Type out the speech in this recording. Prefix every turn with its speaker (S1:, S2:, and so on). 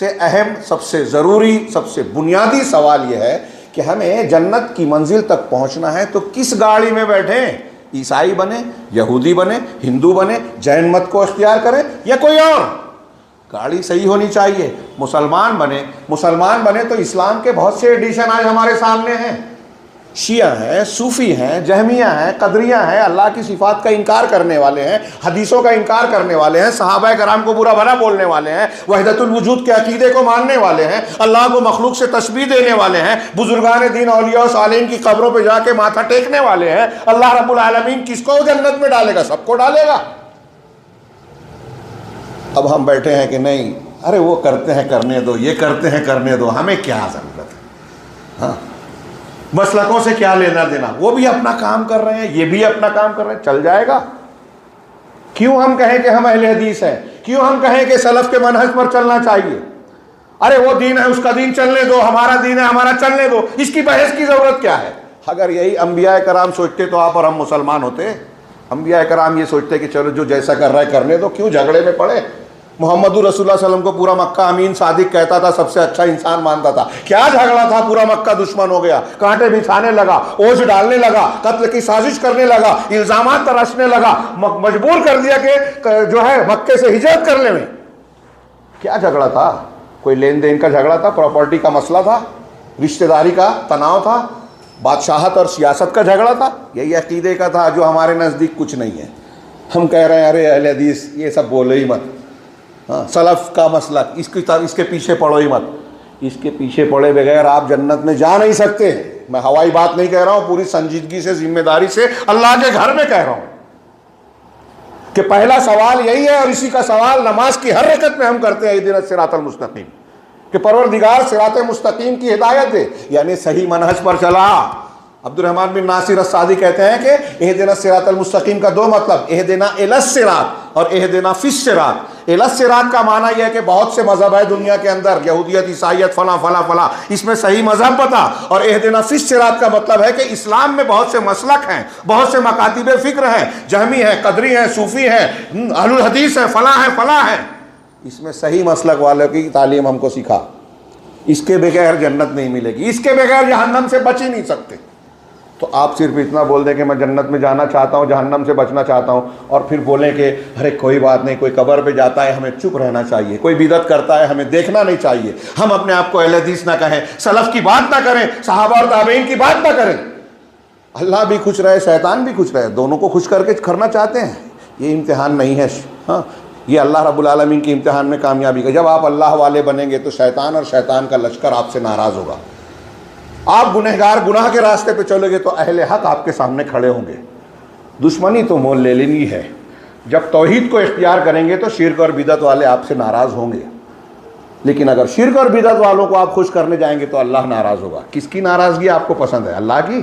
S1: सबसे अहम, सबसे ज़रूरी, सबसे बुनियादी सवाल यह है कि हमें जन्नत की मंजिल तक पहुंचना है तो किस गाड़ी में बैठें? ईसाई बने, यहूदी बने, हिंदू बने, जैन मत को इख्तियार करें या कोई और? गाड़ी सही होनी चाहिए। मुसलमान बने तो इस्लाम के बहुत से एडिशन आज हमारे सामने हैं। शिया हैं, सूफ़ी हैं, जहमिया हैं, कदरिया हैं, अल्लाह की सिफ़ात का इनकार करने वाले हैं, हदीसों का इनकार करने वाले हैं, सहाबा कराम को बुरा भला बोलने वाले हैं, वहदतुल वजूद के अकीदे को मानने वाले हैं, अल्लाह को मखलूक से तशबीह देने वाले हैं, बुजुर्गान दीन औलिया और सालिहीन की कब्रों पर जाके माथा टेकने वाले हैं। अल्लाह रब्बुल आलमीन किसको जन्नत में डालेगा? सबको डालेगा। अब हम बैठे हैं कि नहीं, अरे वो करते हैं करने दो, ये करते हैं करने दो, हमें क्या ज़रूरत है? हाँ, मसलकों से क्या लेना देना? वो भी अपना काम कर रहे हैं, ये भी अपना काम कर रहे हैं, चल जाएगा। क्यों हम कहें कि हम अहले हदीस हैं? क्यों हम कहें कि सलफ के मनहज पर चलना चाहिए? अरे वो दीन है, उसका दीन चलने दो, हमारा दीन है, हमारा चलने दो, इसकी बहस की ज़रूरत क्या है? अगर यही अंबिया कराम सोचते तो आप और हम मुसलमान होते। अंबिया कराम ये सोचते कि चलो जो जैसा कर रहा है करने दो, क्यों झगड़े में पड़े? मोहम्मद रसूलुल्लाह सल्लल्लाहु अलैहि वसल्लम को पूरा मक्का अमीन सादिक कहता था, सबसे अच्छा इंसान मानता था। क्या झगड़ा था? पूरा मक्का दुश्मन हो गया, कांटे बिछाने लगा, ओझ डालने लगा, कत्ल की साजिश करने लगा, इल्जामात तराशने लगा, मजबूर कर दिया कि जो है मक्के से हिजरत करने में। क्या झगड़ा था? कोई लेन देन का झगड़ा था? प्रॉपर्टी का मसला था? रिश्तेदारी का तनाव था? बादशाहत और सियासत का झगड़ा था? यही अकीदे का था जो हमारे नज़दीक कुछ नहीं है। हम कह रहे हैं अरे अहले हदीस ये सब बोलो ही मत। हाँ, सलफ़ का मसला इसके पीछे पड़ो ही मत। इसके पीछे पड़े बगैर आप जन्नत में जा नहीं सकते। मैं हवाई बात नहीं कह रहा हूँ, पूरी संजीदगी से, जिम्मेदारी से अल्लाह के घर में कह रहा हूँ कि पहला सवाल यही है, और इसी का सवाल नमाज की हर रकत में हम करते हैं, इहदिनस सिरातल मुस्तकीम, कि परवरदिगार सिराते मुस्तकीम की हिदायत दे, यानी सही मनहज पर चला। अब्दुर्रहमान बिन नासिर अस्सादी कहते हैं कि इहदिनस सिरातल मुस्तकीम का दो मतलब, इहदिना इलस सिरात और इहदिना फिस सिरात। इलस सिरात का माना यह है कि बहुत से मजहब है दुनिया के अंदर, यहूदियत, ईसाइयत, फला फला फला, इसमें सही मजहब पता। और इहदिना फिस सिरात का मतलब है कि इस्लाम में बहुत से मसलक हैं, बहुत से मकातिब फिक्र हैं, जहमी हैं, कदरी हैं, सूफ़ी हैं, अहलुल हदीस हैं, फला है फला है। इसमें सही मसलक वालों की तालीम हमको सिखा। इसके बगैर जन्नत नहीं मिलेगी, इसके बगैर जहन्नम से बच ही नहीं सकते। तो आप सिर्फ इतना बोल दें कि मैं जन्नत में जाना चाहता हूँ, जहन्नम से बचना चाहता हूँ, और फिर बोलें कि अरे कोई बात नहीं, कोई कब्र पे जाता है हमें चुप रहना चाहिए, कोई बिदअत करता है हमें देखना नहीं चाहिए, हम अपने आप को अहले हदीस ना कहें, सलफ़ की बात ना करें, सहाबा और ताबईन की बात ना करें। अल्लाह भी खुश रहे, शैतान भी खुश रहे, दोनों को खुश करके करना चाहते हैं। ये इम्तिहान नहीं है। हाँ, ये अल्लाह रब्बुल आलमीन के इम्तिहान में कामयाबी का। जब आप अल्लाह वाले बनेंगे तो शैतान और शैतान का लश्कर आपसे नाराज़ होगा। आप गुनहगार गुनाह के रास्ते पे चलोगे तो अहले हक आपके सामने खड़े होंगे। दुश्मनी तो मोल ले लेनी है। जब तौहीद को इख्तियार करेंगे तो शिर्क और बिदअत वाले आपसे नाराज़ होंगे, लेकिन अगर शिर्क और बिदअत वालों को आप खुश करने जाएंगे तो अल्लाह नाराज़ होगा। किसकी नाराज़गी आपको पसंद है? अल्लाह की?